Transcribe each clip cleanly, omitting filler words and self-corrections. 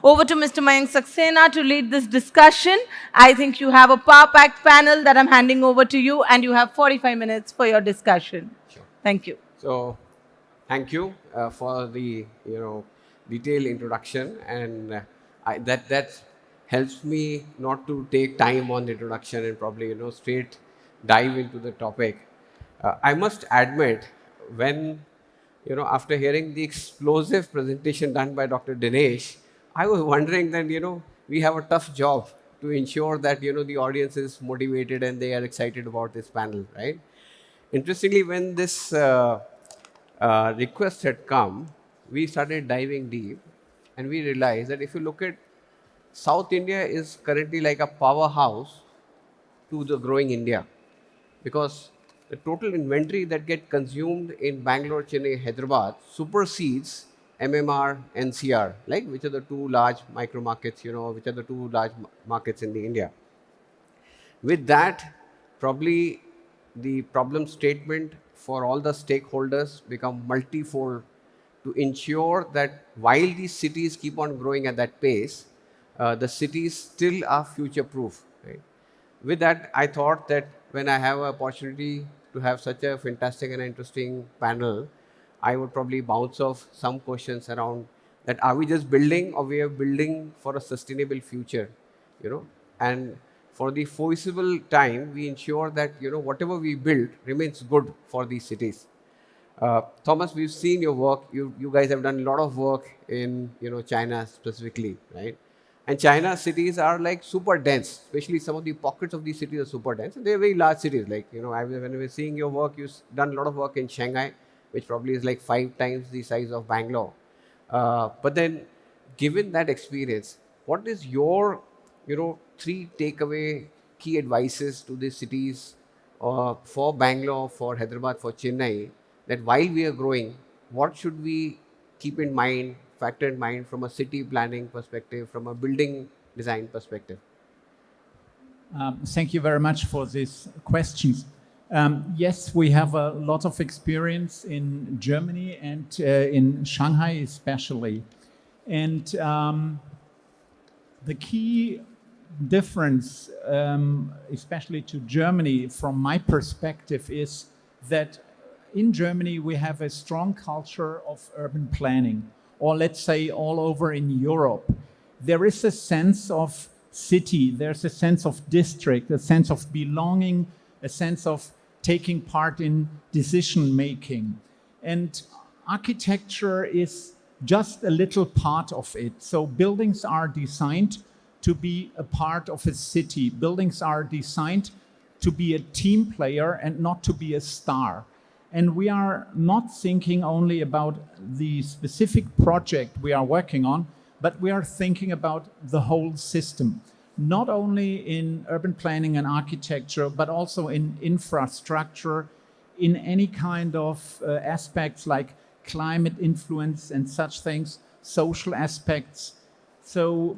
Over to Mr. Mayank Saksena to lead this discussion. I think you have a power-packed panel that I'm handing over to you, and you have 45 minutes for your discussion. Sure. Thank you. So, thank you for the detailed introduction, and that helps me not to take time on the introduction and probably straight dive into the topic. I must admit, when after hearing the explosive presentation done by Dr. Dinesh, I was wondering that we have a tough job to ensure that the audience is motivated and they are excited about this panel, right? Interestingly, when this request had come, we started diving deep, and we realized that if you look at South India is currently like a powerhouse to the growing India, because the total inventory that get consumed in Bangalore, Chennai, Hyderabad supersedes MMR, NCR, like which are the two large micro markets, which are the two large markets in the India. With that, probably the problem statement for all the stakeholders become multifold to ensure that while these cities keep on growing at that pace, the cities still are future-proof. Right? With that, I thought that when I have an opportunity to have such a fantastic and interesting panel, I would probably bounce off some questions around that: are we just building, or we are building for a sustainable future? And for the foreseeable time, we ensure that whatever we build remains good for these cities. Thomas, we've seen your work. You guys have done a lot of work in China specifically, right? And China cities are like super dense, especially some of the pockets of these cities are super dense, and they're very large cities. Like when I was seeing your work, you've done a lot of work in Shanghai, which probably is like 5 times the size of Bangalore. But then, given that experience, what is your 3 takeaway key advices to these cities for Bangalore, for Hyderabad, for Chennai, that while we are growing, what should we keep in mind, factor in mind from a city planning perspective, from a building design perspective? Thank you very much for these questions. Yes, we have a lot of experience in Germany and in Shanghai especially. And the key difference, especially to Germany, from my perspective, is that in Germany we have a strong culture of urban planning, or let's say all over in Europe. There is a sense of city, there's a sense of district, a sense of belonging, a sense of taking part in decision making. And architecture is just a little part of it. So buildings are designed to be a part of a city. Buildings are designed to be a team player and not to be a star. And we are not thinking only about the specific project we are working on, but we are thinking about the whole system. Not only in urban planning and architecture, but also in infrastructure, in any kind of aspects like climate influence and such things, social aspects. So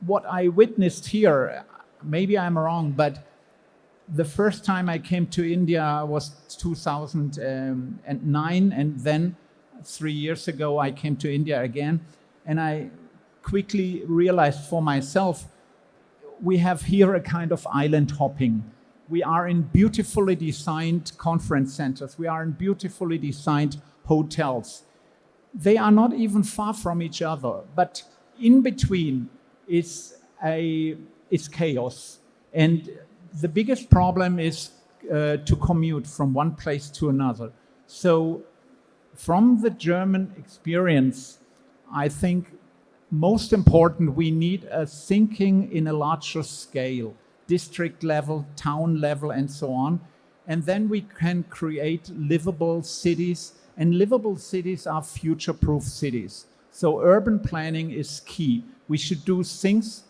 what I witnessed here, maybe I'm wrong, but the first time I came to India was 2009, and then 3 years ago I came to India again, and I quickly realized for myself, we have here a kind of island hopping. We are in beautifully designed conference centers. We are in beautifully designed hotels. They are not even far from each other, but in between is chaos. And the biggest problem is to commute from one place to another. So from the German experience, I think most important, we need a thinking in a larger scale, district level, town level, and so on. And then we can create livable cities, and livable cities are future-proof cities. So urban planning is key. We should do things,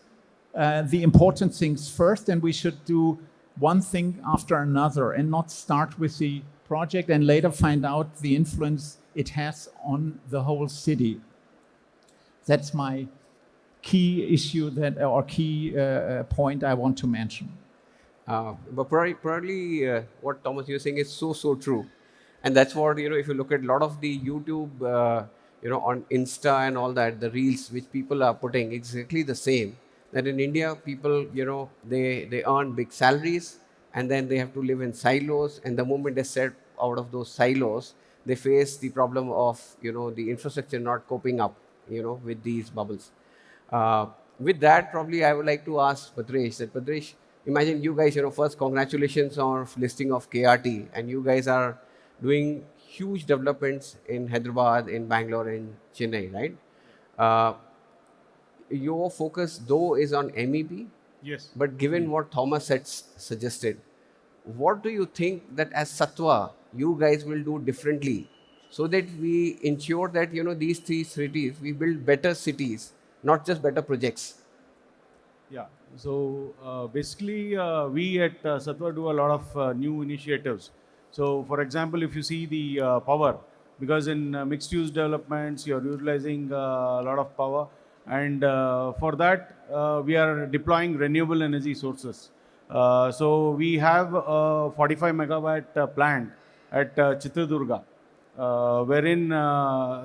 the important things first, and we should do one thing after another and not start with the project and later find out the influence it has on the whole city. That's my key issue or key point I want to mention. But probably what Thomas you're saying is so true, and that's what if you look at a lot of the YouTube, on Insta and all that, the reels which people are putting exactly the same. That in India, people they earn big salaries and then they have to live in silos, and the moment they step out of those silos, they face the problem of the infrastructure not coping up with these bubbles. With that, probably I would like to ask Bhadresh that Bhadresh, imagine you guys, first congratulations on listing of KRT, and you guys are doing huge developments in Hyderabad, in Bangalore, in Chennai, right? Uh, your focus though is on MEP, Yes. but given what Thomas had suggested, what do you think that as Sattva you guys will do differently so that we ensure that these three cities we build better cities, not just better projects? Yeah. So basically, we at Sattva do a lot of new initiatives. So, for example, if you see the power, because in mixed-use developments, you're utilizing a lot of power, and for that, we are deploying renewable energy sources. So, we have a 45 megawatt plant at Chitradurga, wherein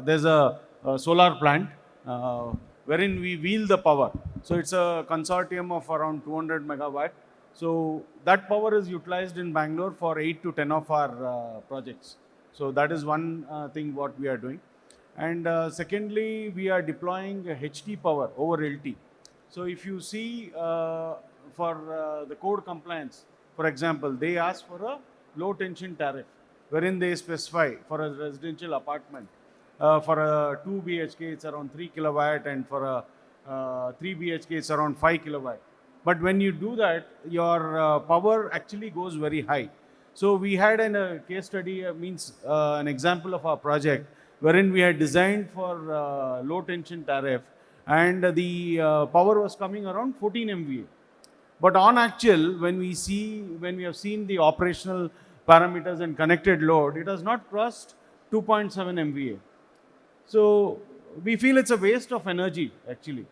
there's a solar plant wherein we wheel the power. So it's a consortium of around 200 megawatt. So that power is utilized in Bangalore for 8 to 10 of our projects. So that is one thing what we are doing. And secondly, we are deploying HT power over LT. So if you see for the code compliance, for example, they ask for a low tension tariff, wherein they specify for a residential apartment. For a 2 BHK, it's around 3 kilowatt, and for a 3 BHK, it's around 5 kilowatt. But when you do that, your power actually goes very high. So we had a case study, an example of our project, wherein we had designed for low tension tariff, and the power was coming around 14 MVA. But on actual, when we have seen the operational parameters and connected load, it has not crossed 2.7 MVA. So we feel it's a waste of energy actually.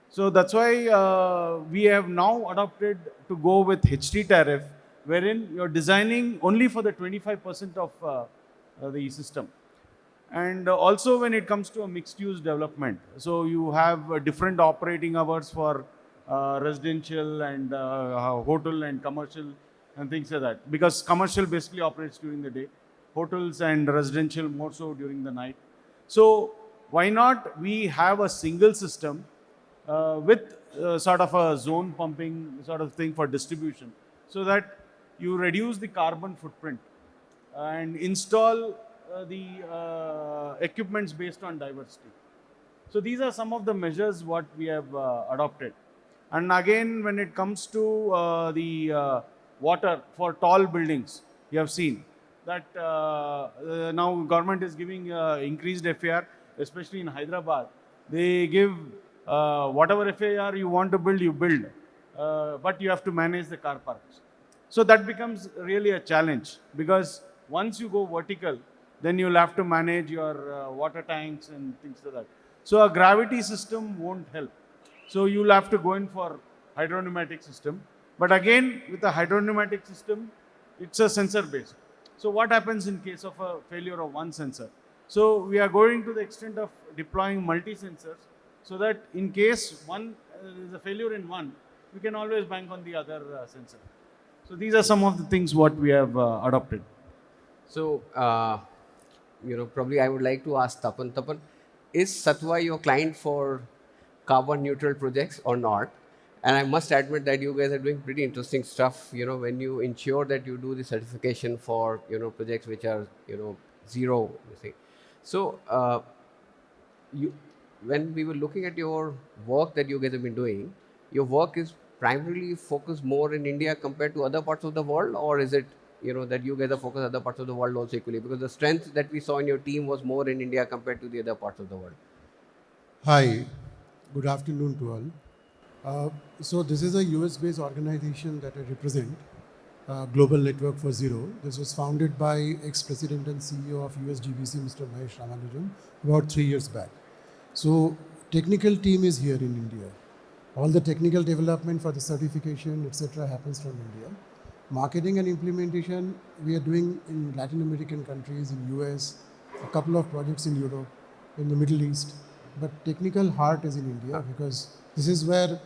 So that's why we have now adopted to go with HT tariff, wherein you're designing only for the 25% of the system. And also when it comes to a mixed use development, so you have different operating hours for residential and hotel and commercial and things like that. Because commercial basically operates during the day, hotels and residential more so during the night. So why not we have a single system with sort of a zone pumping sort of thing for distribution, so that you reduce the carbon footprint and install the equipments based on diversity. So these are some of the measures what we have adopted. And again, when it comes to the water for tall buildings, you have seen that now government is giving increased FAR, especially in Hyderabad. They give whatever FAR you want to build, you build, but you have to manage the car parks. So that becomes really a challenge, because once you go vertical, then you'll have to manage your water tanks and things like that. So a gravity system won't help. So you'll have to go in for hydropneumatic system. But again, with a hydropneumatic system, it's a sensor based. So what happens in case of a failure of one sensor? So we are going to the extent of deploying multi-sensors, so that in case one is a failure in one, we can always bank on the other sensor. So these are some of the things what we have adopted. So, probably I would like to ask Tapan. Tapan, is Sattva your client for carbon neutral projects or not? And I must admit that you guys are doing pretty interesting stuff, when you ensure that you do the certification for, projects which are, zero, you see. So, when we were looking at your work that you guys have been doing, your work is primarily focused more in India compared to other parts of the world, or is it, that you guys are focused on other parts of the world also equally? Because the strength that we saw in your team was more in India compared to the other parts of the world. Hi, good afternoon to all. So this is a US-based organization that I represent, Global Network for Zero. This was founded by ex-president and CEO of USGBC, Mr. Mahesh Ramanujam, about 3 years back. So technical team is here in India. All the technical development for the certification, etc., happens from India. Marketing and implementation, we are doing in Latin American countries, in US, a couple of projects in Europe, in the Middle East. But technical heart is in India because this is where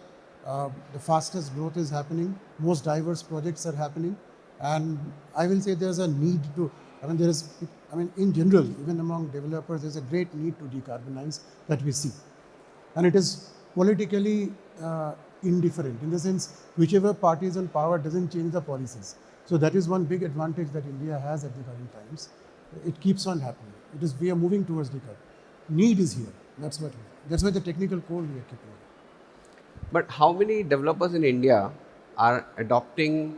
the fastest growth is happening, most diverse projects are happening, and I will say there's a need to, in general, even among developers, there's a great need to decarbonize that we see. And it is politically indifferent in the sense whichever party is in power doesn't change the policies. So that is one big advantage that India has at the current times. It keeps on happening. We are moving towards decarbonization. Need is here. That's why the technical core we are keeping. But how many developers in India are adopting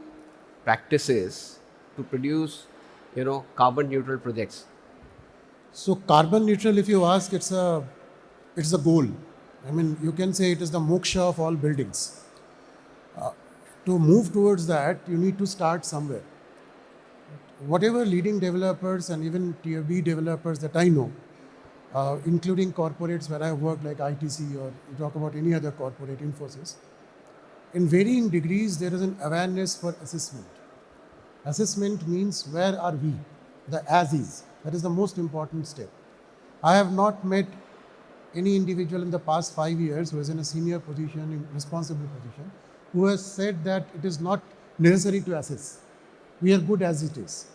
practices to produce, carbon neutral projects? So carbon neutral, if you ask, it's a goal. I mean, you can say it is the moksha of all buildings. To move towards that, you need to start somewhere. Whatever leading developers and even tier B developers that I know, including corporates where I work like ITC or you talk about any other corporate, Infosys, in varying degrees there is an awareness for assessment. Assessment means where are we, the as is. That is the most important step. I have not met any individual in the past 5 years who is in a senior position, in responsible position, who has said that it is not necessary to assess. We are good as it is.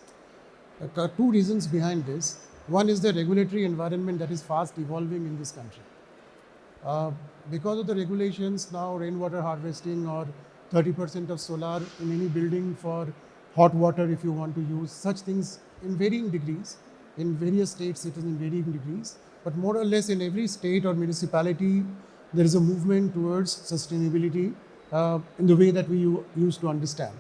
Two reasons behind this. One is the regulatory environment that is fast evolving in this country. Because of the regulations now, rainwater harvesting or 30% of solar in any building for hot water if you want to use, such things in varying degrees. In various states it is in varying degrees. But more or less in every state or municipality, there is a movement towards sustainability in the way that we used to understand.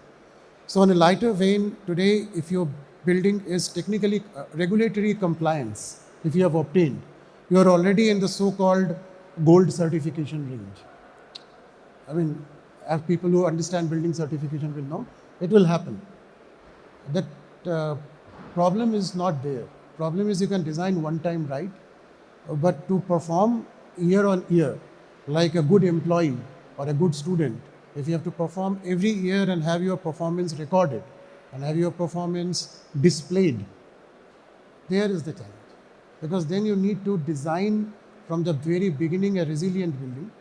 So on a lighter vein, today, if your building is technically regulatory compliance, if you have obtained, you are already in the so-called gold certification range. I mean, as people who understand building certification will know, it will happen. That problem is not there. Problem is you can design one time right, but to perform year on year, like a good employee or a good student, if you have to perform every year and have your performance recorded and have your performance displayed, there is the challenge. Because then you need to design from the very beginning a resilient building,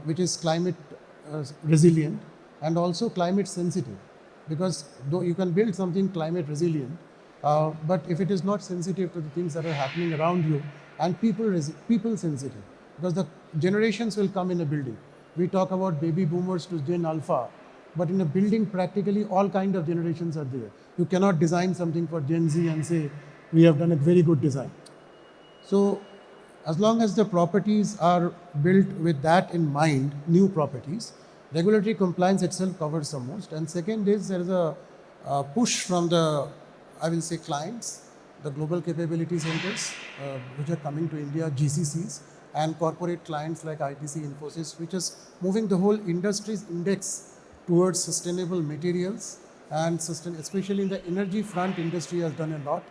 which is climate resilient and also climate sensitive. Because though you can build something climate resilient, but if it is not sensitive to the things that are happening around you and people sensitive, because the generations will come in a building. We talk about baby boomers to Gen Alpha, but in a building practically all kind of generations are there. You cannot design something for Gen Z and say, we have done a very good design. So as long as the properties are built with that in mind, new properties, regulatory compliance itself covers the most. And second is there is a push from the, I will say, clients, the global capability centers, which are coming to India, GCCs, and corporate clients like ITC, Infosys, which is moving the whole industry's index towards sustainable materials and especially in the energy front, industry has done a lot.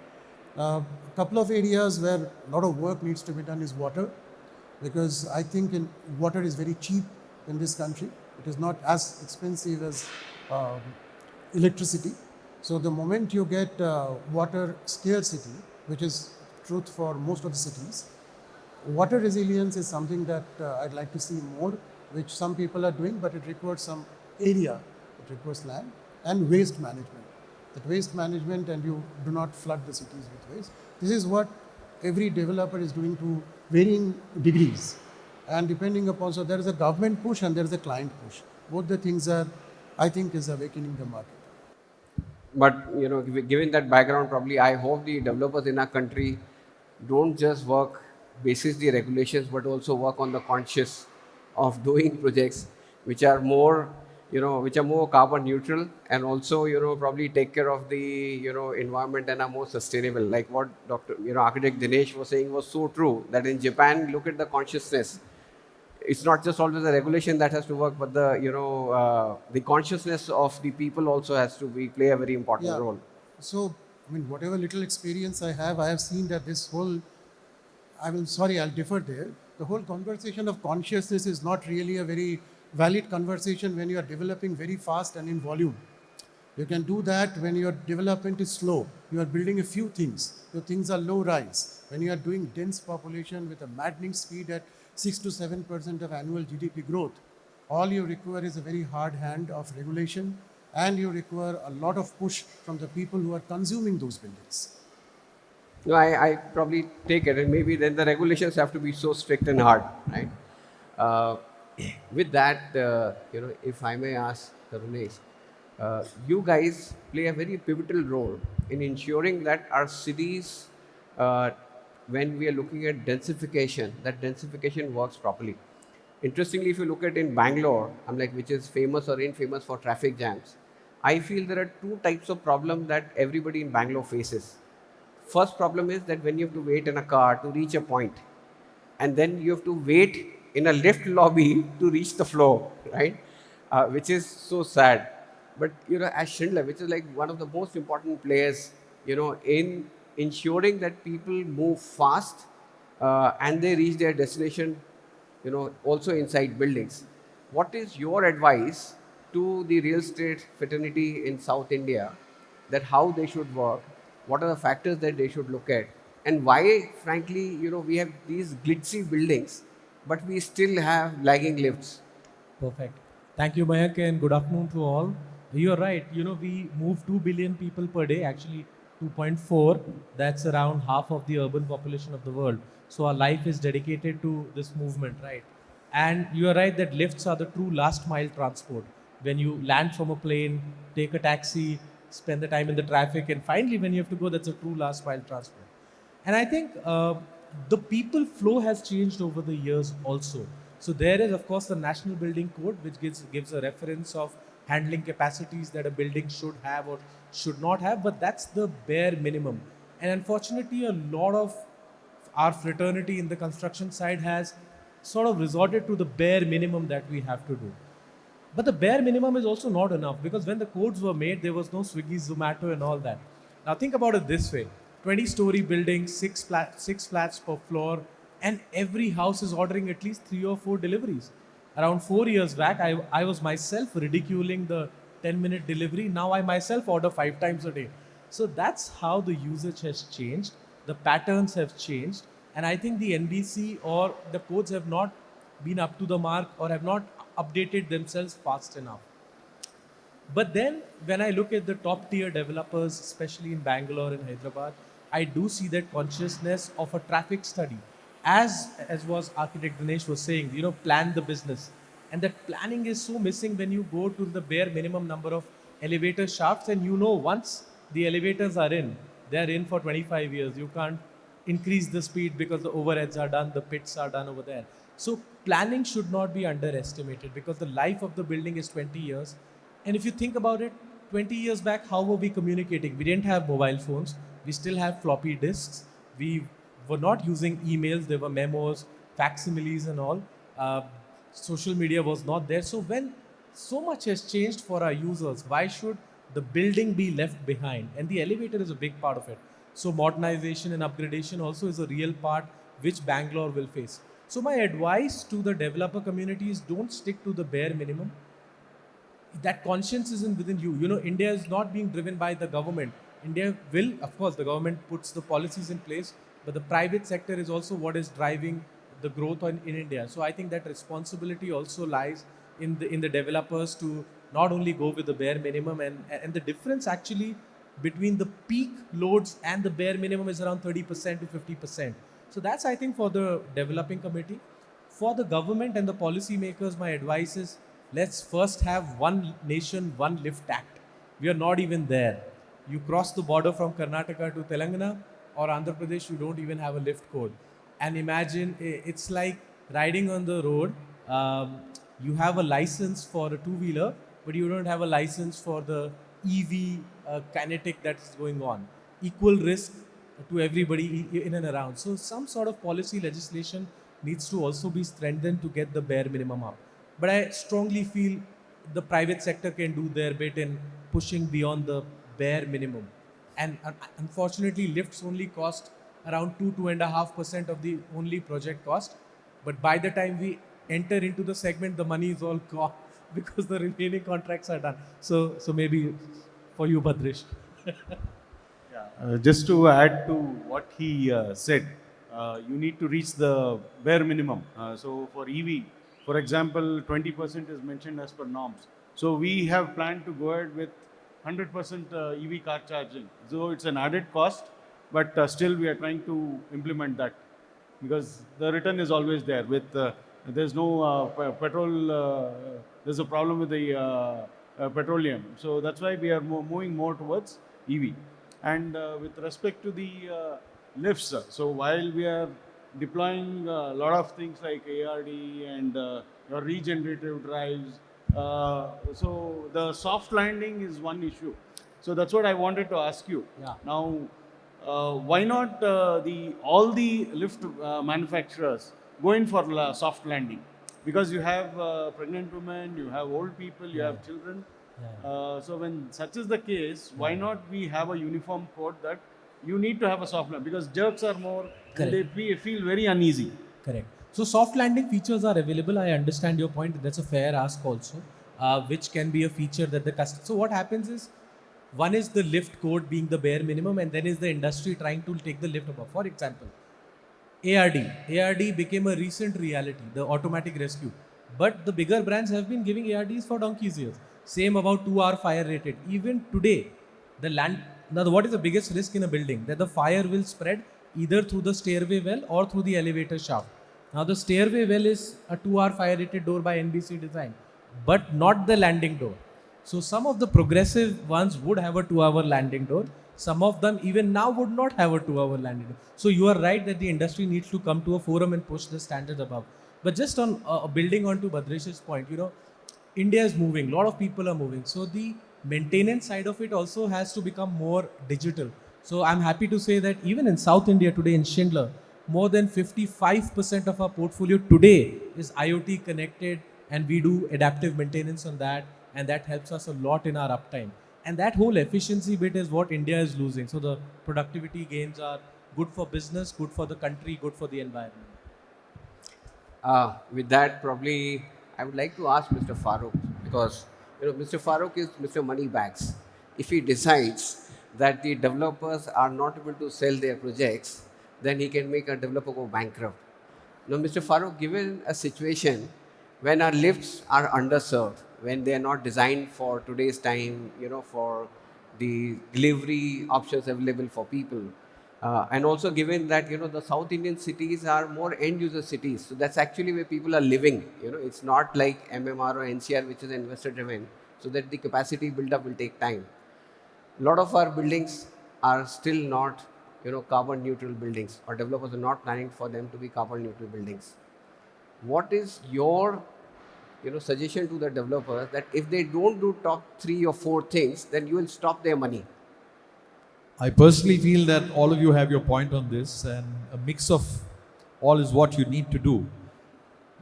A couple of areas where a lot of work needs to be done is water, because I think water is very cheap in this country. It is not as expensive as electricity. So the moment you get water scarcity, which is truth for most of the cities, water resilience is something that I'd like to see more, which some people are doing, but it requires some area, it requires land, and waste management. That waste management, and you do not flood the cities with waste. This is what every developer is doing to varying degrees. And depending upon, so there is a government push and there is a client push. Both the things are, I think, is awakening the market. But given that background, probably I hope the developers in our country don't just work basis the regulations, but also work on the conscious of doing projects which are more, which are more carbon neutral and also, probably take care of the, environment and are more sustainable. Like what Dr. Architect Dinesh was saying was so true, that in Japan, look at the consciousness. it's not just always the regulation that has to work, but the the consciousness of the people also has to play a very important role. So, I mean, whatever little experience I have seen that this whole, I'll differ there. The whole conversation of consciousness is not really a very valid conversation when you are developing very fast and in volume. You can do that when your development is slow. You are building a few things. Your things are low rise. When you are doing dense population with a maddening speed at 6 to 7% of annual GDP growth, all you require is a very hard hand of regulation, and you require a lot of push from the people who are consuming those buildings. No, I probably take it, and maybe then the regulations have to be so strict and hard, right? Uh, with that, if I may ask Tarunesh, you guys play a very pivotal role in ensuring that our cities, when we are looking at densification, that densification works properly. Interestingly, if you look at in Bangalore, which is famous or infamous for traffic jams, I feel there are two types of problem that everybody in Bangalore faces. First problem is that when you have to wait in a car to reach a point, and then you have to wait in a lift lobby to reach the floor, right? Which is so sad. But as Schindler, which is like one of the most important players, in ensuring that people move fast and they reach their destination, also inside buildings. What is your advice to the real estate fraternity in South India, that how they should work, what are the factors that they should look at, and why, frankly, we have these glitzy buildings, but we still have lagging lifts? Perfect. Thank you, Mayank, and good afternoon to all. You're right. We move 2 billion people per day, actually 2.4. That's around half of the urban population of the world. So our life is dedicated to this movement, right? And you're right that lifts are the true last mile transport. When you land from a plane, take a taxi, spend the time in the traffic, and finally when you have to go, that's a true last mile transport. And I think the people flow has changed over the years also. So there is, of course, the National Building Code, which gives a reference of handling capacities that a building should have or should not have, but that's the bare minimum. And unfortunately, a lot of our fraternity in the construction side has sort of resorted to the bare minimum that we have to do. But the bare minimum is also not enough, because when the codes were made, there was no Swiggy, Zomato and all that. Now think about it this way. 20-story building, six flats per floor, and every house is ordering at least 3 or 4 deliveries. Around 4 years back, I was myself ridiculing the 10-minute delivery. Now I myself order 5 times a day. So that's how the usage has changed. The patterns have changed. And I think the NBC or the codes have not been up to the mark or have not updated themselves fast enough. But then when I look at the top tier developers, especially in Bangalore and Hyderabad, I do see that consciousness of a traffic study. As was Architect Dinesh was saying, plan the business. And that planning is so missing when you go to the bare minimum number of elevator shafts, and once the elevators are in, they're in for 25 years. You can't increase the speed because the overheads are done, the pits are done over there. So planning should not be underestimated, because the life of the building is 20 years. And if you think about it, 20 years back, how were we communicating? We didn't have mobile phones. We still have floppy disks. We were not using emails. There were memos, facsimiles and all. Social media was not there. So when so much has changed for our users, why should the building be left behind? And the elevator is a big part of it. So modernization and upgradation also is a real part which Bangalore will face. So my advice to the developer community is, don't stick to the bare minimum. That conscience isn't within you. India is not being driven by the government. India will, of course, the government puts the policies in place, but the private sector is also what is driving the growth in India. So I think that responsibility also lies in the developers to not only go with the bare minimum, and the difference actually between the peak loads and the bare minimum is around 30% to 50%. So that's, I think, for the developing committee. For the government and the policy makers, my advice is, let's first have one nation, one lift act. We are not even there. You cross the border from Karnataka to Telangana or Andhra Pradesh, you don't even have a lift code. And imagine, it's like riding on the road. You have a license for a two-wheeler, but you don't have a license for the EV kinetic that's going on. Equal risk to everybody in and around. So some sort of policy legislation needs to also be strengthened to get the bare minimum up. But I strongly feel the private sector can do their bit in pushing beyond the bare minimum. And unfortunately, lifts only cost around 2.5% of the only project cost. But by the time we enter into the segment, the money is all gone because the remaining contracts are done. So maybe for you, Bhadresh. Just to add to what he said, you need to reach the bare minimum. So for EV, for example, 20% is mentioned as per norms. So we have planned to go ahead with 100% EV car charging. So it's an added cost, but still we are trying to implement that because the return is always there. With there's no petrol, there's a problem with the petroleum. So that's why we are moving more towards EV. And with respect to the lifts, so while we are deploying a lot of things like ARD and your regenerative drives, so the soft landing is one issue. So that's what I wanted to ask you. Yeah. Now, why not all the lift manufacturers go in for soft landing? Because you have pregnant women, you have old people, you have children. So when such is the case, why not we have a uniform code that you need to have a soft landing? Because jerks are more, and they feel very uneasy. Correct. So soft landing features are available. I understand your point. That's a fair ask also, which can be a feature that the customer. So what happens is, one is the lift code being the bare minimum, and then is the industry trying to take the lift above. For example, ARD became a recent reality, the automatic rescue. But the bigger brands have been giving ARDs for donkey's years. Same about 2-hour fire rated. Even today, what is the biggest risk in a building? That the fire will spread either through the stairway well or through the elevator shaft. Now the stairway well is a 2-hour fire rated door by NBC design, but not the landing door. So some of the progressive ones would have a 2-hour landing door. Some of them even now would not have a 2-hour landing door. So you are right that the industry needs to come to a forum and push the standards above. But just on building on to Bhadresh's point, India is moving, a lot of people are moving. So the maintenance side of it also has to become more digital. So I'm happy to say that even in South India today in Schindler, more than 55% of our portfolio today is IoT connected, and we do adaptive maintenance on that, and that helps us a lot in our uptime. And that whole efficiency bit is what India is losing. So the productivity gains are good for business, good for the country, good for the environment. With that, probably I would like to ask Mr. Farook, because Mr. Farook is Mr. Moneybags. If he decides that the developers are not able to sell their projects, then he can make a developer go bankrupt. Now, Mr. Farook, given a situation when our lifts are underserved, when they are not designed for today's time, for the delivery options available for people, and also given that the South Indian cities are more end user cities, so that's actually where people are living. It's not like MMR or NCR, which is investor driven, so that the capacity build up will take time. A lot of our buildings are still not carbon neutral buildings, or developers are not planning for them to be carbon neutral buildings. What is your suggestion to the developers that if they don't do top 3 or 4 things, then you will stop their money? I personally feel that all of you have your point on this, and a mix of all is what you need to do,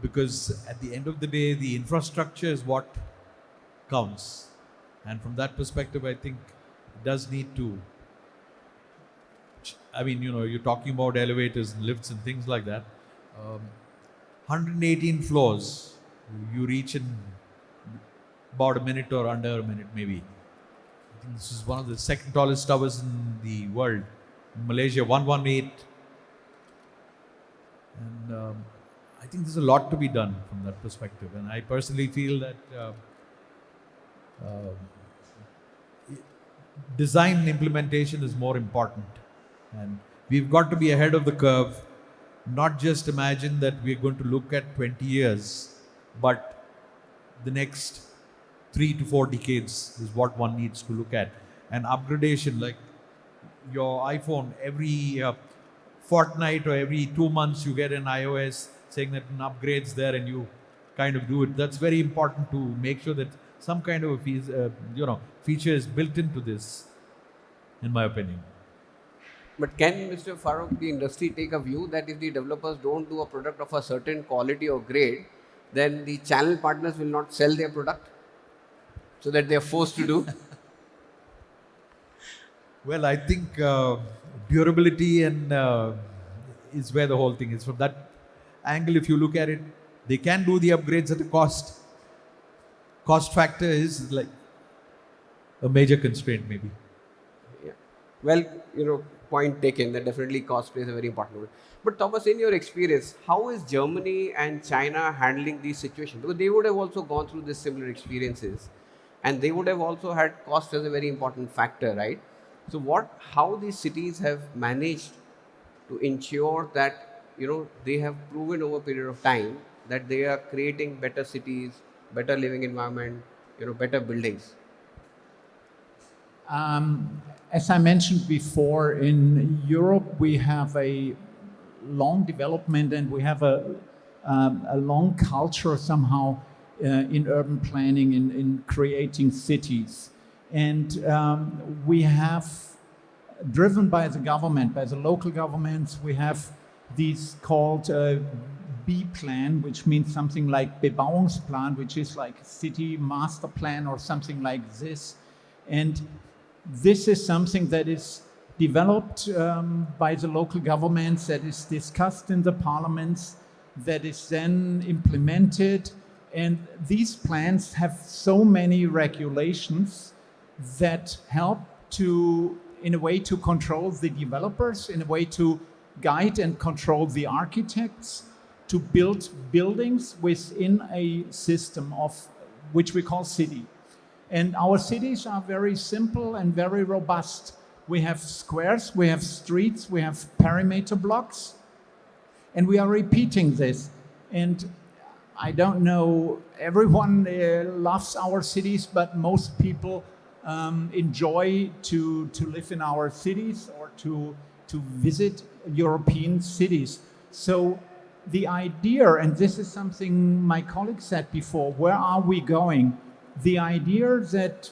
because at the end of the day, the infrastructure is what counts. And from that perspective, I think it does need to, you're talking about elevators and lifts and things like that. 118 floors, you reach in about a minute or under a minute maybe. I think this is one of the second tallest towers in the world. In Malaysia, 118. And I think there's a lot to be done from that perspective. And I personally feel that design and implementation is more important. And we've got to be ahead of the curve, not just imagine that we're going to look at 20 years, but the next 3 to 4 decades is what one needs to look at. And upgradation, like your iPhone, every fortnight or every 2 months you get an iOS saying that an upgrade's there and you kind of do it. That's very important to make sure that some kind of a feature is built into this, in my opinion. But can Mr. Farook, the industry take a view that if the developers don't do a product of a certain quality or grade, then the channel partners will not sell their product so that they are forced to do? Well, I think durability and is where the whole thing is. From that angle, if you look at it, they can do the upgrades at a cost. Cost factor is like a major constraint, maybe. Yeah. Well, point taken that definitely cost plays a very important role. But Thomas, in your experience, how is Germany and China handling these situations? Because they would have also gone through this similar experiences, and they would have also had cost as a very important factor, right? So how these cities have managed to ensure that, they have proven over a period of time that they are creating better cities, better living environment, better buildings. As I mentioned before, in Europe we have a long development and we have a long culture somehow in urban planning, in creating cities. And we have, driven by the government, by the local governments, we have these called B-plan, which means something like Bebauungsplan, which is like a city master plan or something like this. And this is something that is developed by the local governments, that is discussed in the parliaments, that is then implemented. And these plans have so many regulations that help to, in a way, to control the developers, in a way to guide and control the architects, to build buildings within a system of which we call city. And our cities are very simple and very robust. We have squares, we have streets, we have perimeter blocks, and we are repeating this. And I don't know, everyone loves our cities, but most people enjoy to live in our cities or to visit European cities. So the idea, and this is something my colleague said before, where are we going? The idea that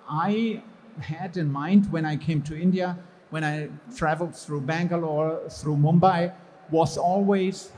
I had in mind when I came to India, when I traveled through Bangalore, through Mumbai, was always,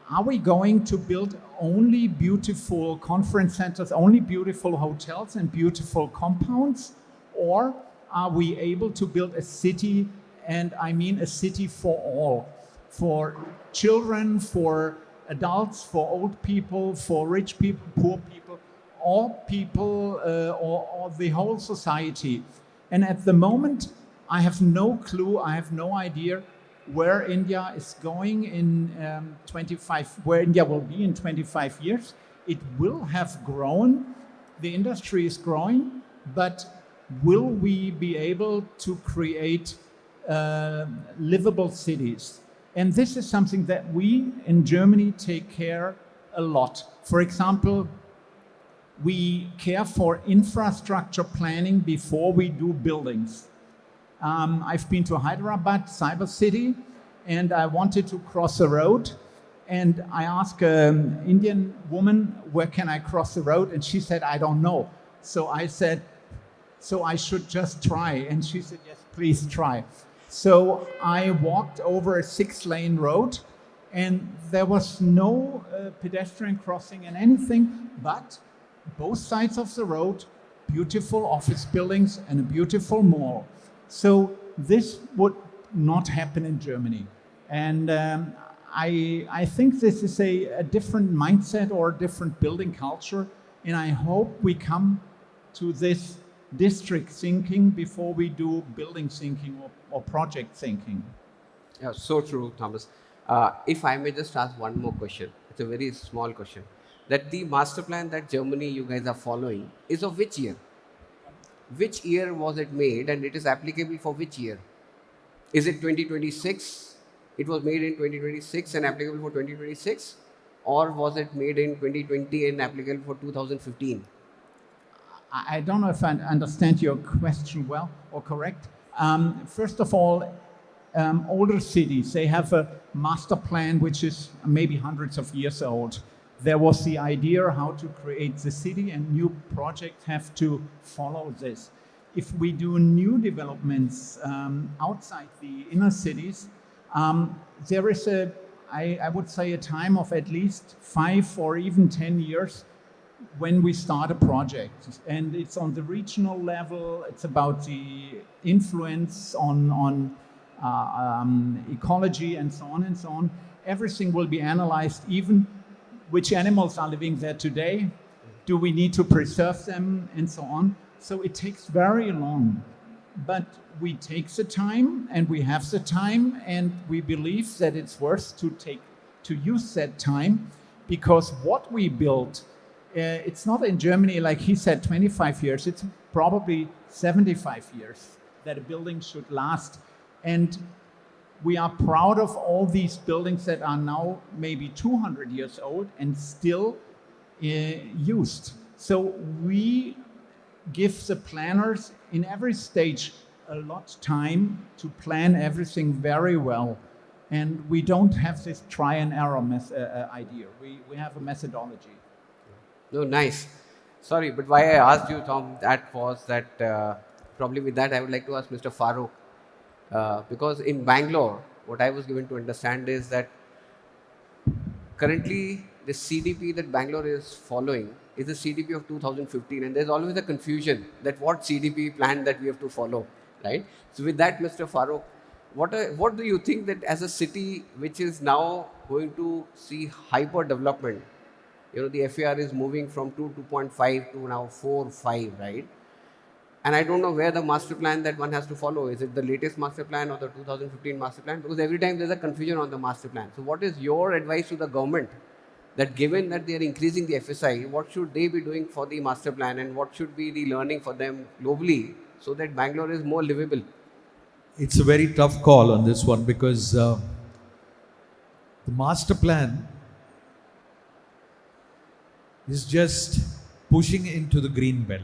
are we going to build only beautiful conference centers, only beautiful hotels and beautiful compounds? Or are we able to build a city, and I mean a city for all, for children, for adults, for old people, for rich people, poor people, all people, or the whole society. And at the moment, I have no clue, I have no idea where India is going in 25, where India will be in 25 years. It will have grown, the industry is growing, but will we be able to create livable cities? And this is something that we in Germany take care a lot. For example, we care for infrastructure planning before we do buildings. I've been to Hyderabad, Cyber City, and I wanted to cross a road. And I asked an Indian woman, where can I cross the road? And she said, I don't know. So I said, so I should just try. And she said, yes, please try. So I walked over a 6-lane road, and there was no pedestrian crossing and anything, but both sides of the road, beautiful office buildings and a beautiful mall. So this would not happen in Germany. And I think this is a different mindset or a different building culture. And I hope we come to this district thinking before we do building thinking or project thinking. Yeah, so true, Thomas. If I may just ask one more question, it's a very small question. That the master plan that Germany you guys are following is of which year? Which year was it made, and it is applicable for which year? Is it 2026? It was made in 2026 and applicable for 2026? Or was it made in 2020 and applicable for 2015? I don't know if I understand your question well or correct. First of all, older cities, they have a master plan which is maybe hundreds of years old. There was the idea how to create the city, and new projects have to follow this. if we do new developments outside the inner cities, there is I would say a time of at least 5 or even 10 years when we start a project. And it's on the regional level, it's about the influence on ecology and so on and so on. Everything will be analyzed, even which animals are living there today, do we need to preserve them, and so on. So it takes very long, but we take the time and we have the time, and we believe that it's worth to use that time, because what we build, it's not in Germany, like he said, 25 years, it's probably 75 years that a building should last. And we are proud of all these buildings that are now maybe 200 years old and still used. So we give the planners in every stage a lot of time to plan everything very well. And we don't have this try and error idea. We have a methodology. No, nice. Sorry, but why I asked you, Tom, that was that probably with that I would like to ask Mr. Farook. Because in Bangalore, what I was given to understand is that currently the CDP that Bangalore is following is the CDP of 2015, and there's always a confusion that what CDP plan that we have to follow, right? So with that, Mr. Farook, what do you think that as a city which is now going to see hyper development, the FAR is moving from 2.5 to now 4, 5, right? And I don't know where the master plan that one has to follow. Is it the latest master plan or the 2015 master plan? Because every time there's a confusion on the master plan. So what is your advice to the government that given that they are increasing the FSI, what should they be doing for the master plan, and what should be the learning for them globally so that Bangalore is more livable? It's a very tough call on this one, because the master plan is just pushing into the green belt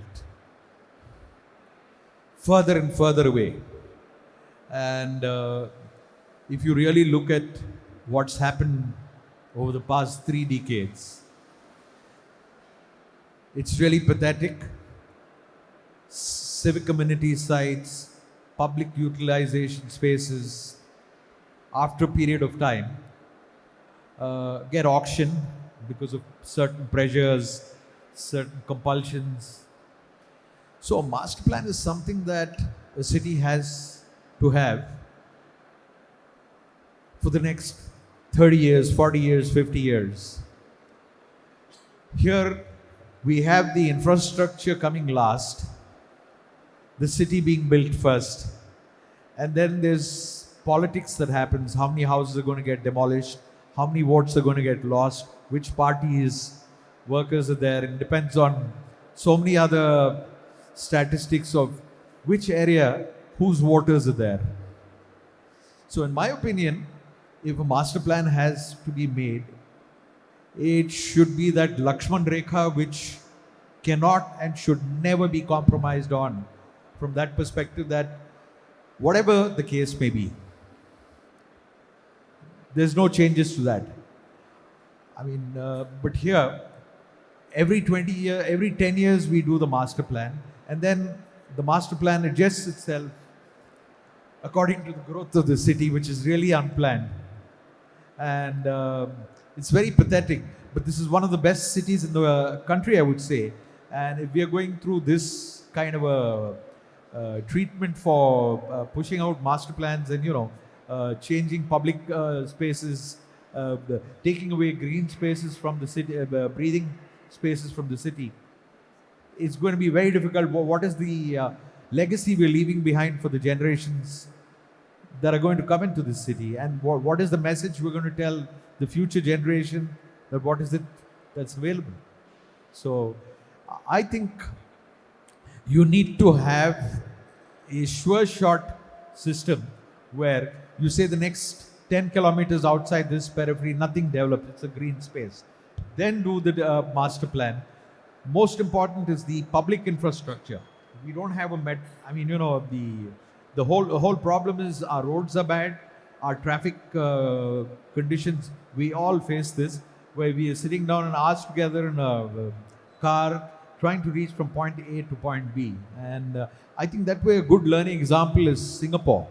further and further away. And if you really look at what's happened over the past 3 decades, it's really pathetic. Civic community sites, public utilization spaces, after a period of time, get auctioned because of certain pressures, certain compulsions. So a master plan is something that a city has to have for the next 30 years, 40 years, 50 years. Here we have the infrastructure coming last, the city being built first, and then there's politics that happens. How many houses are going to get demolished? How many votes are going to get lost? Which parties, workers are there? It depends on so many other statistics of which area, whose voters are there. So in my opinion, if a master plan has to be made, it should be that Lakshman Rekha which cannot and should never be compromised on, from that perspective that whatever the case may be, there's no changes to that. I mean, but here, every 10 years we do the master plan, and then the master plan adjusts itself according to the growth of the city, which is really unplanned. And it's very pathetic, but this is one of the best cities in the country, I would say. And if we are going through this kind of a treatment for pushing out master plans and, changing public spaces, taking away green spaces from the city, breathing spaces from the city, it's going to be very difficult. What is the legacy we're leaving behind for the generations that are going to come into this city? And what is the message we're going to tell the future generation, that what is it that's available? So I think you need to have a sure shot system where you say the next 10 kilometers outside this periphery, nothing developed, it's a green space. Then do the master plan. Most important is the public infrastructure. We don't have the whole problem is our roads are bad, our traffic conditions, we all face this, where we are sitting down in hours together in a car, trying to reach from point A to point B. And I think that way a good learning example is Singapore,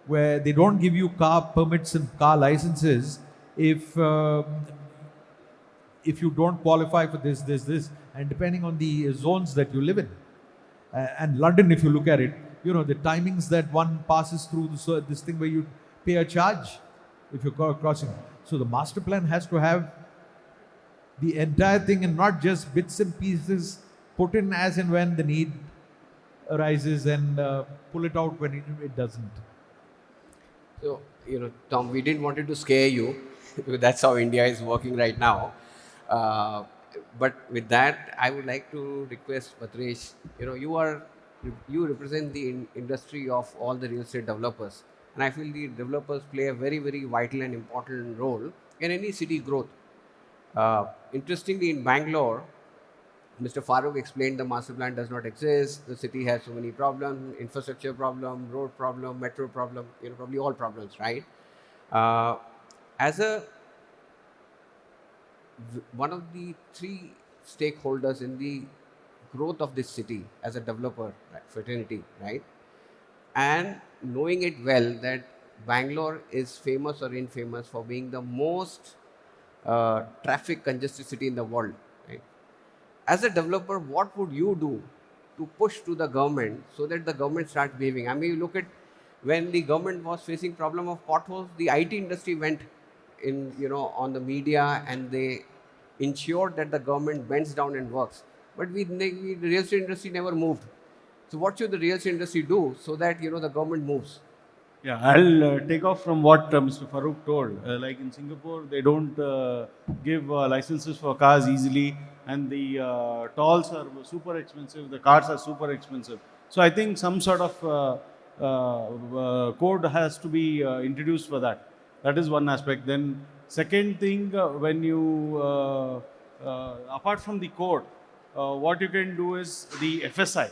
where they don't give you car permits and car licenses if you don't qualify for this, and depending on the zones that you live in. And London, if you look at it, you know, the timings that one passes through this thing where you pay a charge if you're crossing. So the master plan has to have the entire thing and not just bits and pieces put in as and when the need arises, and pull it out when it doesn't. So, you know, Tom, we didn't want to scare you because that's how India is working right now. But with that, I would like to request Bhadresh, you know, you represent the industry of all the real estate developers. And I feel the developers play a very, very vital and important role in any city growth. Interestingly, in Bangalore, Mr. Farook explained the master plan does not exist. The city has so many problems: infrastructure problem, road problem, metro problem. You know, probably all problems, right? As one of the three stakeholders in the growth of this city, as a developer fraternity, right? And knowing it well that Bangalore is famous or infamous for being the most traffic congested city in the world, right? As a developer, what would you do to push to the government so that the government starts behaving? I mean, you look at when the government was facing problem of potholes, the IT industry went in, you know, on the media, and they ensured that the government bends down and works. But the real estate industry never moved. So what should the real estate industry do so that, you know, the government moves? Yeah, I'll take off from what Mr. Farook told. Like in Singapore, they don't give licenses for cars easily, and the tolls are super expensive, the cars are super expensive. So I think some sort of code has to be introduced for that. That is one aspect. Then second thing, when you, apart from the code, what you can do is the FSI.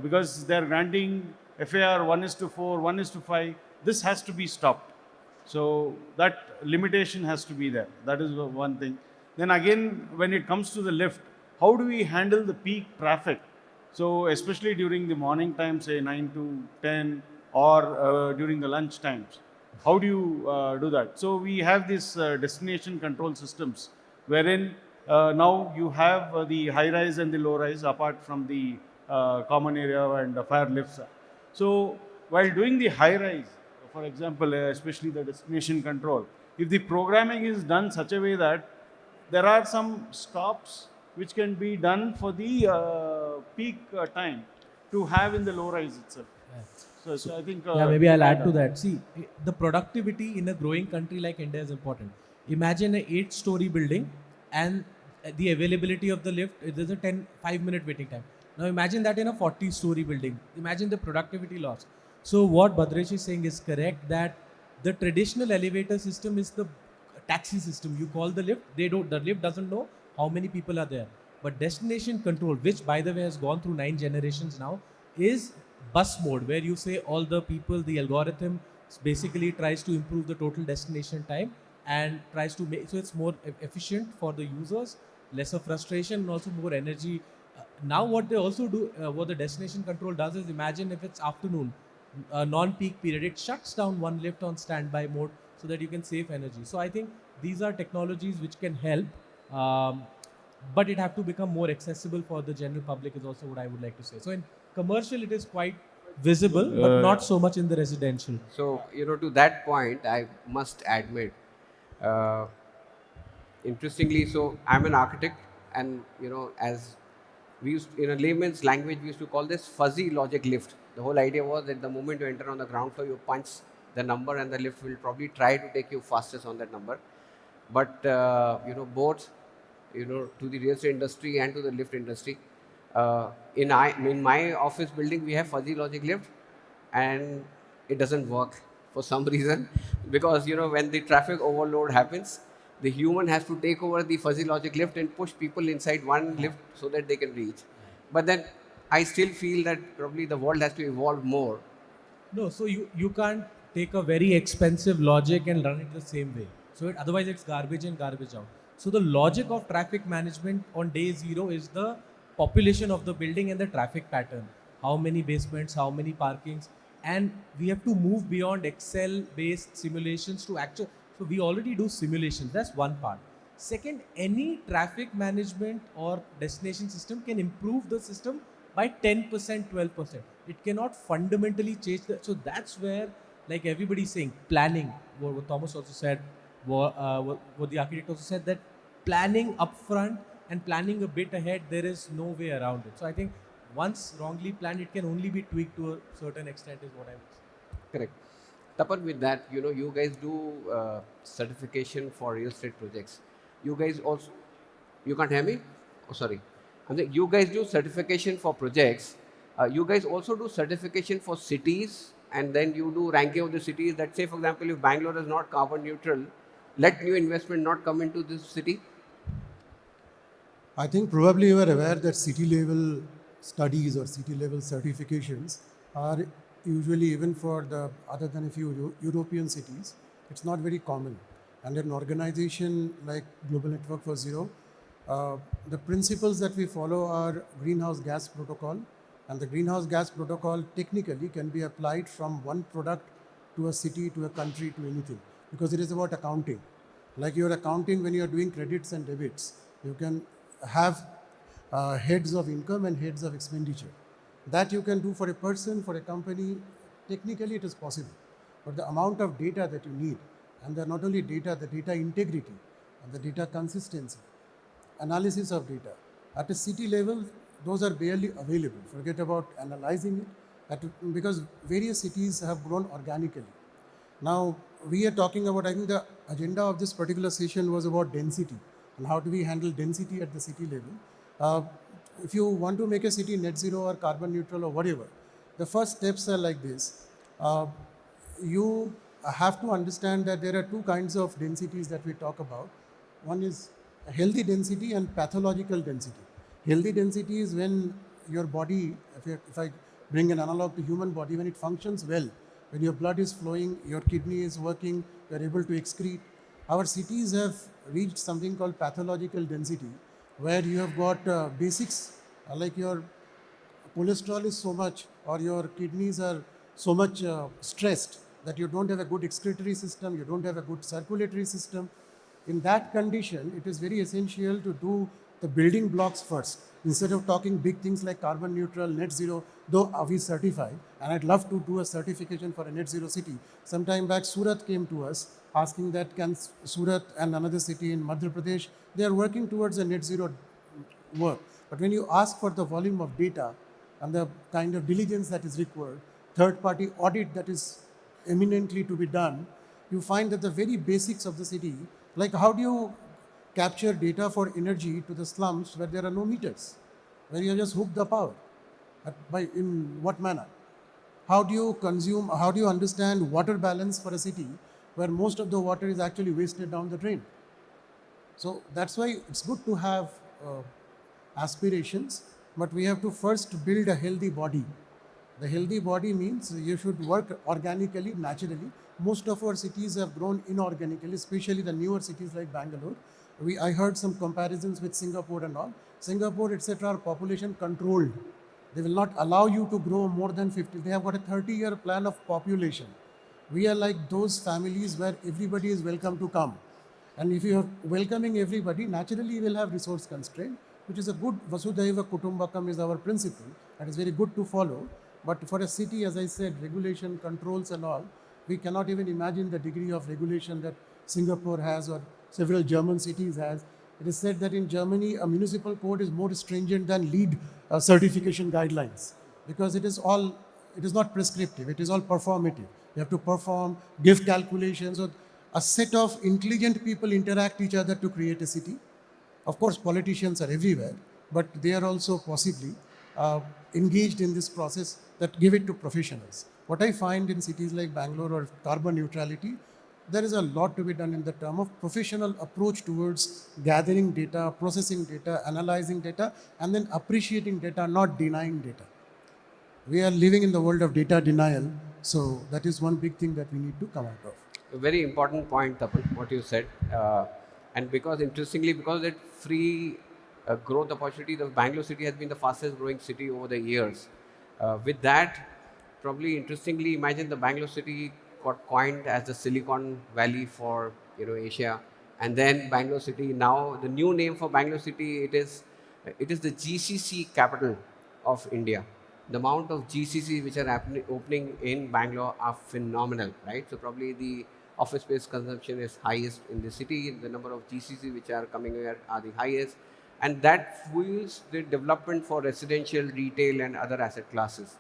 Because they are granting FAR 1:4, 1:5, this has to be stopped. So that limitation has to be there. That is one thing. Then again, when it comes to the lift, how do we handle the peak traffic? So especially during the morning time, say 9 to 10, or during the lunch times, how do you do that? So we have these destination control systems, wherein now you have the high rise and the low rise apart from the common area and fire lifts. So while doing the high rise, for example, especially the destination control, if the programming is done such a way that there are some stops which can be done for the peak time to have in the low rise itself. So I think yeah, maybe I'll add to that. See, the productivity in a growing country like India is important. Imagine an 8-story building and the availability of the lift, there's a 5-minute waiting time. Now imagine that in a 40-story building. Imagine the productivity loss. So what Bhadresh is saying is correct, that the traditional elevator system is the taxi system. You call the lift, the lift doesn't know how many people are there. But destination control, which by the way has gone through 9 generations now, is bus mode, where you say all the people, the algorithm basically tries to improve the total destination time and tries to make, so it's more efficient for the users, lesser frustration, and also more energy. Now what they also do, what the destination control does is, imagine if it's afternoon, non-peak period, it shuts down one lift on standby mode so that you can save energy. So I think these are technologies which can help, but it have to become more accessible for the general public is also what I would like to say. So in commercial it is quite visible, but not so much in the residential. So, you know, to that point, I must admit, interestingly, so I'm an architect, and, you know, as we used, in a layman's language, we used to call this fuzzy logic lift. The whole idea was that the moment you enter on the ground floor, you punch the number and the lift will probably try to take you fastest on that number. But, you know, both, you know, to the real estate industry and to the lift industry, in my office building, we have fuzzy logic lift, and it doesn't work for some reason, because, you know, when the traffic overload happens, the human has to take over the fuzzy logic lift and push people inside one lift so that they can reach. But then I still feel that probably the world has to evolve more. No, so you can't take a very expensive logic and run it the same way. So otherwise it's garbage in, garbage out. So the logic of traffic management on day 0 is the population of the building and the traffic pattern. How many basements, how many parkings, and we have to move beyond Excel-based simulations to actual. So we already do simulations. That's one part. Second, any traffic management or destination system can improve the system by 10%, 12%. It cannot fundamentally change that. So that's where, like everybody's saying, planning, what Thomas also said, what the architect also said, that planning upfront and planning a bit ahead, there is no way around it. So I think once wrongly planned, it can only be tweaked to a certain extent, is what I would say. Correct. Tapan, with that, you guys do certification for real estate projects. You guys also, you can't hear me? Oh, sorry. I'm saying you guys do certification for projects. You guys also do certification for cities, and then you do ranking of the cities that, say, for example, if Bangalore is not carbon neutral, let new investment not come into this city. I think probably you are aware that city level studies or city level certifications are usually, even for the other than a few European cities, it's not very common. And an organization like Global Network for Zero, the principles that we follow are greenhouse gas protocol, and the greenhouse gas protocol technically can be applied from one product to a city, to a country, to anything, because it is about accounting. Like your accounting, when you are doing credits and debits, you can have heads of income and heads of expenditure. That you can do for a person, for a company. Technically it is possible, but the amount of data that you need, and not only data, the data integrity and the data consistency, analysis of data at a city level, those are barely available. Forget about analyzing it, because various cities have grown organically. Now we are talking about, I think the agenda of this particular session was about density and how do we handle density at the city level. If you want to make a city net zero or carbon neutral or whatever, the first steps are like this. You have to understand that there are two kinds of densities that we talk about. One is healthy density and pathological density. Healthy density is when your body, if I bring an analog to human body, when it functions well, when your blood is flowing, your kidney is working, you are able to excrete. Our cities have reached something called pathological density, where you have got basics like your cholesterol is so much, or your kidneys are so much stressed that you don't have a good excretory system, you don't have a good circulatory system. In that condition, it is very essential to do the building blocks first. Instead of talking big things like carbon neutral, net zero, though we certify, and I'd love to do a certification for a net zero city. Sometime back, Surat came to us asking that can Surat and another city in Madhya Pradesh, they are working towards a net zero work. But when you ask for the volume of data and the kind of diligence that is required, third-party audit that is eminently to be done, you find that the very basics of the city, like how do you capture data for energy to the slums where there are no meters, where you just hook the power, in what manner? How do you consume, how do you understand water balance for a city where most of the water is actually wasted down the drain? So that's why it's good to have aspirations, but we have to first build a healthy body. The healthy body means you should work organically, naturally. Most of our cities have grown inorganically, especially the newer cities like Bangalore. I heard some comparisons with Singapore and all. Singapore, etc., are population controlled. They will not allow you to grow more than 50. They have got a 30-year plan of population. We are like those families where everybody is welcome to come. And if you are welcoming everybody, naturally you will have resource constraint, which is a good Vasudhaiva Kutumbakam is our principle, and is very good to follow. But for a city, as I said, regulation, controls and all, we cannot even imagine the degree of regulation that Singapore has or several German cities has. It is said that in Germany, a municipal code is more stringent than LEED certification guidelines, because it is not prescriptive, it is all performative. You have to perform, give calculations. So a set of intelligent people interact each other to create a city. Of course, politicians are everywhere, but they are also possibly engaged in this process that give it to professionals. What I find in cities like Bangalore or carbon neutrality, there is a lot to be done in the term of professional approach towards gathering data, processing data, analyzing data, and then appreciating data, not denying data. We are living in the world of data denial, so that is one big thing that we need to come out of. A very important point, Tapan, what you said. And because interestingly, because that free growth opportunity, the Bangalore city has been the fastest growing city over the years. With that, probably interestingly, imagine the Bangalore city got coined as the Silicon Valley for Asia, and then Bangalore city, now the new name for Bangalore city, it is the GCC capital of India. The amount of GCC which are opening in Bangalore are phenomenal, right? So probably the office space consumption is highest in the city. The number of GCC which are coming here are the highest, and that fuels the development for residential, retail, and other asset classes.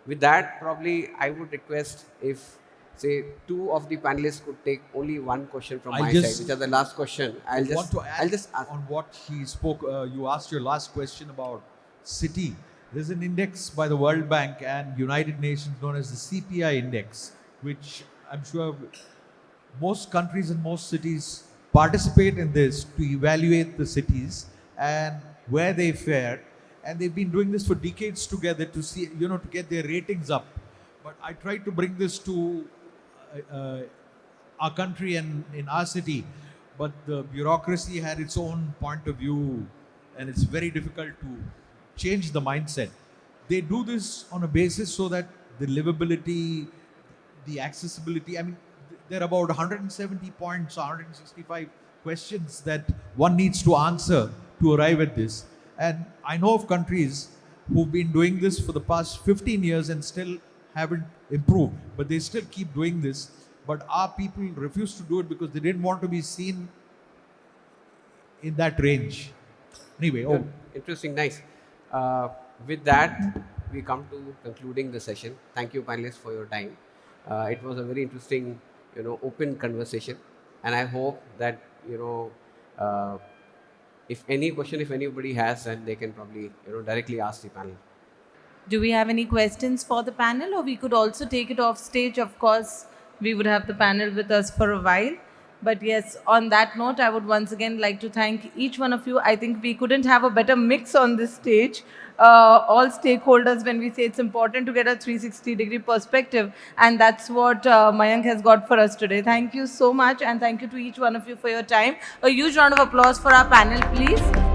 With that, probably I would request if, say, two of the panelists could take only one question from my side, which are the last question. I'll just ask. On what he spoke. You asked your last question about city. There's an index by the World Bank and United Nations known as the CPI index, which I'm sure most countries and most cities participate in this to evaluate the cities and where they fare. And they've been doing this for decades together to see, to get their ratings up. But I tried to bring this to our country and in our city, but the bureaucracy had its own point of view, and it's very difficult to change the mindset. They do this on a basis so that the livability, the accessibility, I mean, there are about 170 points, 165 questions that one needs to answer to arrive at this. And I know of countries who've been doing this for the past 15 years and still haven't improved, but they still keep doing this. But our people refuse to do it because they didn't want to be seen in that range. Anyway, Interesting, nice. With that, we come to concluding the session. Thank you, panelists, for your time. It was a very interesting, open conversation, and I hope that if any question, if anybody has, then they can probably directly ask the panel. Do we have any questions for the panel, or we could also take it off stage? Of course, we would have the panel with us for a while. But yes, on that note, I would once again like to thank each one of you. I think we couldn't have a better mix on this stage. All stakeholders, when we say it's important to get a 360-degree perspective, and that's what Mayank has got for us today. Thank you so much, and thank you to each one of you for your time. A huge round of applause for our panel, please.